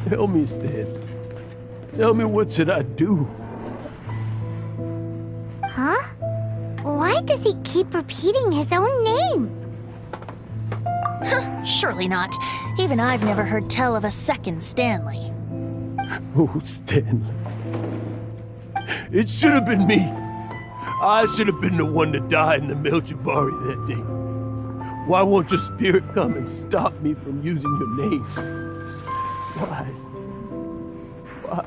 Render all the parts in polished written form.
Tell me, Stan. Tell me, what should I do? Huh? Why does he keep repeating his own name? Surely not. Even I've never heard tell of a second Stanley. Oh, Stanley. It should have been me. I should have been the one to die in the Melchivari that day. Why won't your spirit come and stop me from using your name? Why, Stanley? Why?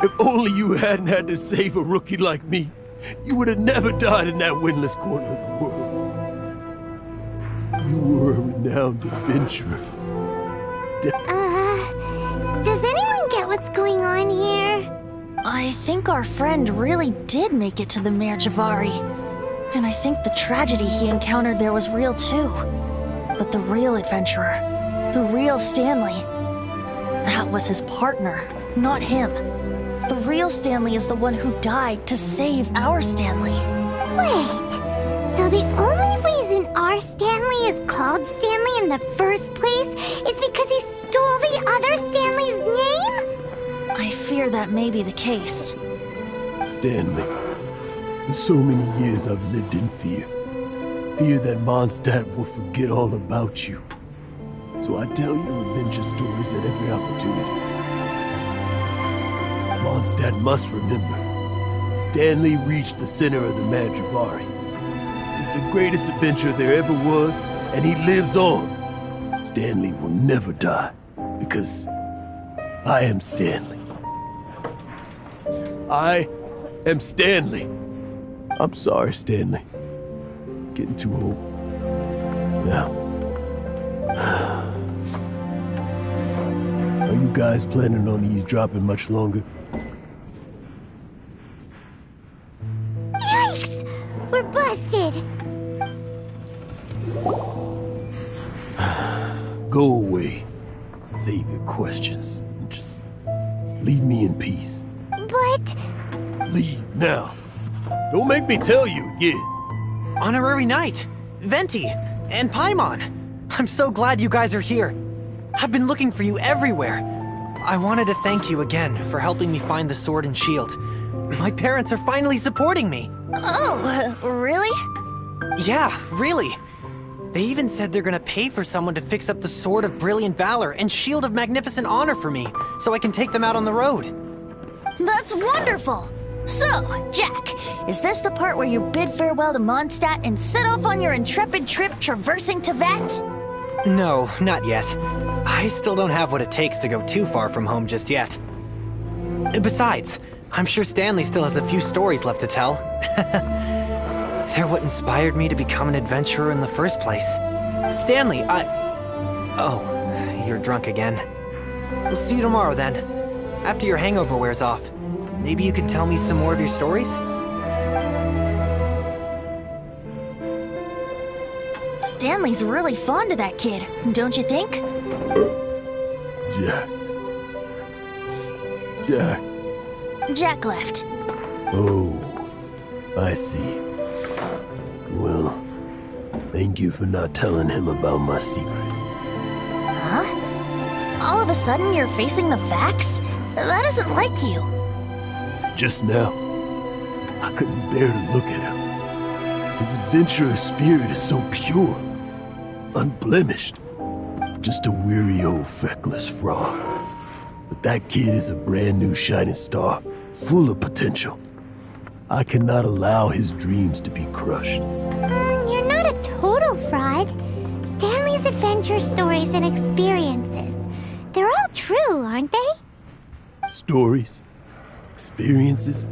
If only you hadn't had to save a rookie like me, you would have never died in that windless corner of the world. You were a renowned adventurer. Does anyone get what's going on here? I think our friend really did make it to the Merjavari. And I think the tragedy he encountered there was real too. But the real adventurer, the real Stanley, that was his partner, not him. The real Stanley is the one who died to save our Stanley. Wait, so the only reason our Stanley is called Stanley in the first place is because he stole the other Stanley's name? I fear that may be the case. Stanley, for so many years I've lived in fear. Fear that Mondstadt will forget all about you. So I tell you adventure stories at every opportunity. Mondstadt must remember. Stanley reached the center of the Madrivari. He's the greatest adventurer there ever was, and he lives on. Stanley will never die, because I am Stanley. I am Stanley. I'm sorry, Stanley. Getting too old. Now. Are you guys planning on eavesdropping much longer? Yikes! We're busted! Go away. Save your questions. And just leave me in peace. But... Leave now. Don't make me tell you again. Honorary Knight, Venti, and Paimon. I'm so glad you guys are here. I've been looking for you everywhere. I wanted to thank you again for helping me find the sword and shield. My parents are finally supporting me. Oh, really? Yeah, really. They even said they're gonna pay for someone to fix up the Sword of Brilliant Valor and Shield of Magnificent Honor for me, so I can take them out on the road. That's wonderful! So, Jack, is this the part where you bid farewell to Mondstadt and set off on your intrepid trip traversing Tibet? No, not yet. I still don't have what it takes to go too far from home just yet. Besides, I'm sure Stanley still has a few stories left to tell. They're what inspired me to become an adventurer in the first place. Stanley, Oh, you're drunk again. We'll see you tomorrow then. After your hangover wears off. Maybe you can tell me some more of your stories? Stanley's really fond of that kid, don't you think? Jack. Jack left. Oh, I see. Well, thank you for not telling him about my secret. Huh? All of a sudden you're facing the facts? That isn't like you. Just now, I couldn't bear to look at him. His adventurous spirit is so pure, unblemished. Just a weary old feckless frog. But that kid is a brand new shining star, full of potential. I cannot allow his dreams to be crushed. You're not a total fraud. Stanley's adventure stories and experiences. They're all true, aren't they? Stories? Experiences?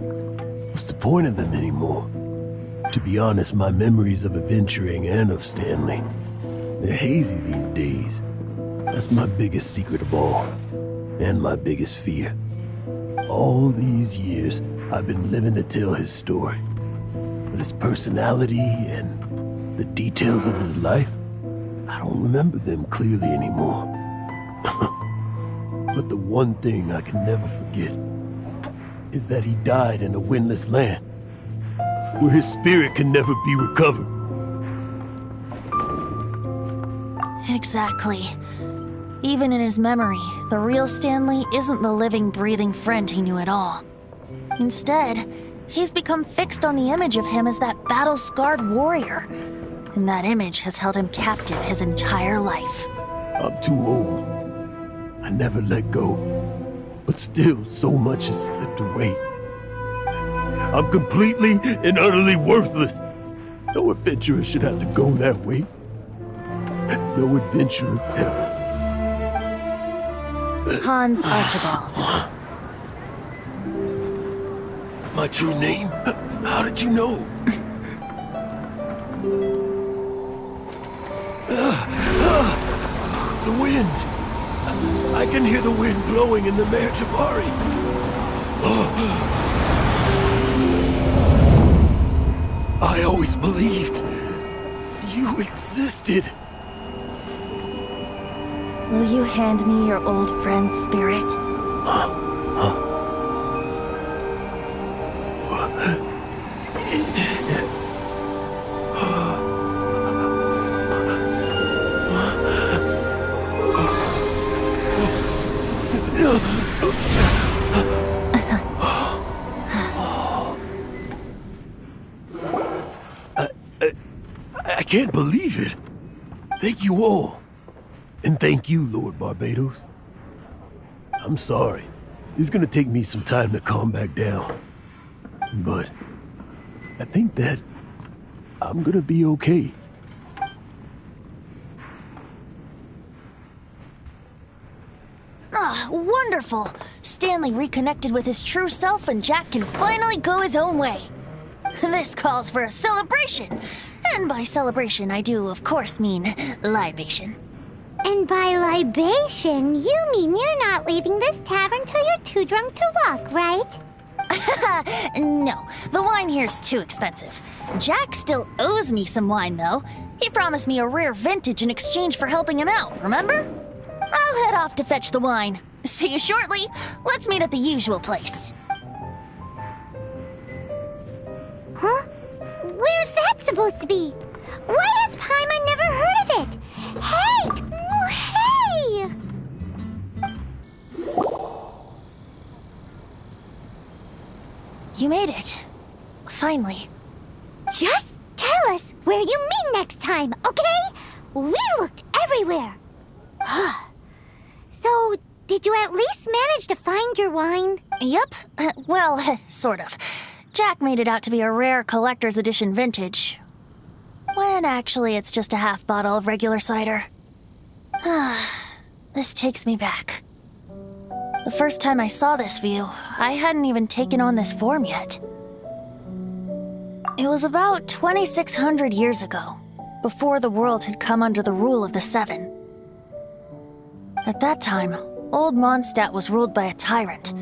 What's the point of them anymore? To be honest, my memories of adventuring and of Stanley, they're hazy these days. That's my biggest secret of all, and my biggest fear. All these years, I've been living to tell his story. But his personality and the details of his life, I don't remember them clearly anymore. But the one thing I can never forget is that he died in a windless land, where his spirit can never be recovered. Exactly. Even in his memory, the real Stanley isn't the living, breathing friend he knew at all. Instead, he's become fixed on the image of him as that battle-scarred warrior. And that image has held him captive his entire life. I'm too old. I never let go. But still, so much has slipped away. I'm completely and utterly worthless. No adventurer should have to go that way. No adventurer ever. Hans Archibald. My true name? How did you know? The wind! I can hear the wind blowing in the Mare Javari. I always believed you existed. Will you hand me your old friend's spirit? I can't believe it. Thank you all. And thank you, Lord Barbados. I'm sorry. It's gonna take me some time to calm back down. But I think that I'm gonna be okay. Ah, wonderful! Stanley reconnected with his true self and Jack can finally go his own way. This calls for a celebration. And by celebration, I do, of course, mean libation. And by libation, you mean you're not leaving this tavern till you're too drunk to walk, right? No, the wine here's too expensive. Jack still owes me some wine, though. He promised me a rare vintage in exchange for helping him out, remember? I'll head off to fetch the wine. See you shortly. Let's meet at the usual place. Huh? Where's that supposed to be? Why has Paimon never heard of it? Hey! Hey! You made it. Finally. Just tell us where you meet next time, okay? We looked everywhere. So, did you at least manage to find your wine? Yep. Well, sort of. Jack made it out to be a rare collector's edition vintage. When actually it's just a half bottle of regular cider. This takes me back. The first time I saw this view, I hadn't even taken on this form yet. It was about 2,600 years ago, before the world had come under the rule of the Seven. At that time, Old Mondstadt was ruled by a tyrant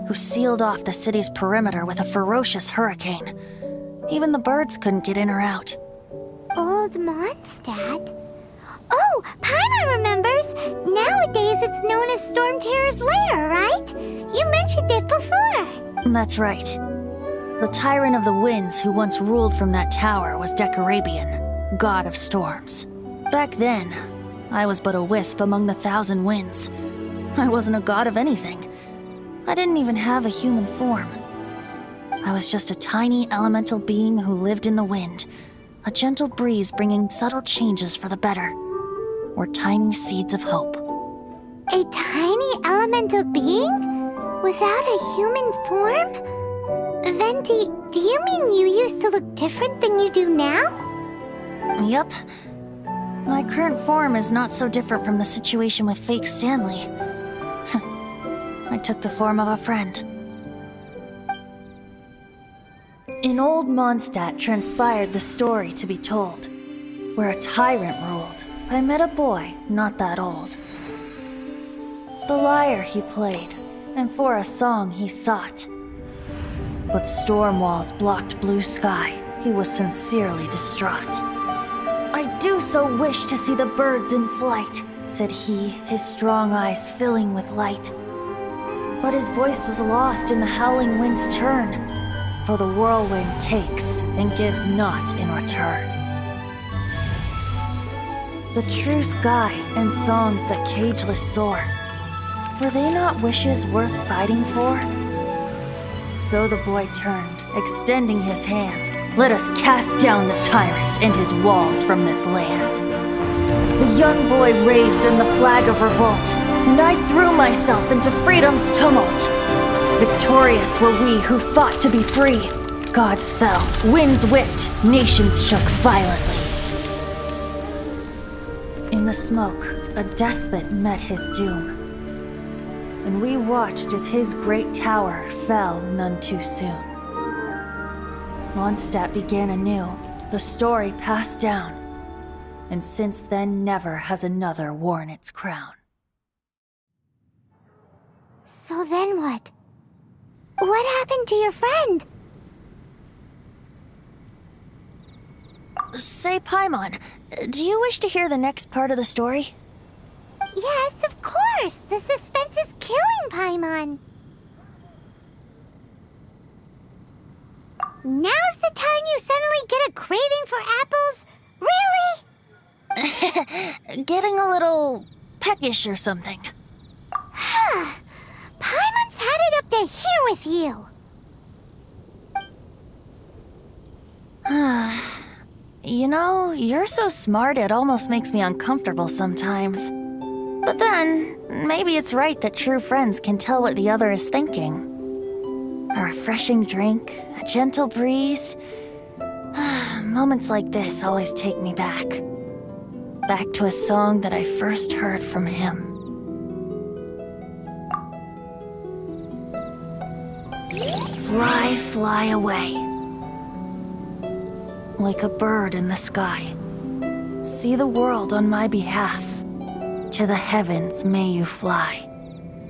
who sealed off the city's perimeter with a ferocious hurricane. Even the birds couldn't get in or out. Old Mondstadt? Oh, Paimon remembers! Nowadays it's known as Storm Terror's lair, right? You mentioned it before. That's right. The Tyrant of the Winds who once ruled from that tower was Decarabian, god of storms. Back then, I was but a wisp among the thousand winds. I wasn't a god of anything. I didn't even have a human form. I was just a tiny elemental being who lived in the wind, a gentle breeze bringing subtle changes for the better, or tiny seeds of hope. A tiny elemental being? Without a human form? Venti, do you mean you used to look different than you do now? Yep. My current form is not so different from the situation with fake Stanley. I took the form of a friend. In Old Mondstadt transpired the story to be told, where a tyrant ruled. I met a boy not that old. The lyre he played, and for a song he sought. But storm walls blocked blue sky. He was sincerely distraught. I do so wish to see the birds in flight, said he, his strong eyes filling with light. But his voice was lost in the howling wind's churn, for the whirlwind takes and gives not in return. The true sky and songs that cageless soar. Were they not wishes worth fighting for? So the boy turned, extending his hand. Let us cast down the tyrant and his walls from this land. The young boy raised then the flag of revolt, and I threw myself into freedom's tumult. Victorious were we who fought to be free. Gods fell, winds whipped, nations shook violently. In the smoke, a despot met his doom, and we watched as his great tower fell none too soon. Mondstadt began anew, the story passed down, and since then never has another worn its crown. So then what? What happened to your friend? Say, Paimon, do you wish to hear the next part of the story? Yes, of course! The suspense is killing Paimon! Now's the time you suddenly get a craving for apples? Really? Getting a little peckish or something. Paimon's had it up to here with you! You know, you're so smart it almost makes me uncomfortable sometimes. But then, maybe it's right that true friends can tell what the other is thinking. A refreshing drink, a gentle breeze. Moments like this always take me back. Back to a song that I first heard from him. Fly, fly away. Like a bird in the sky. See the world on my behalf. To the heavens may you fly.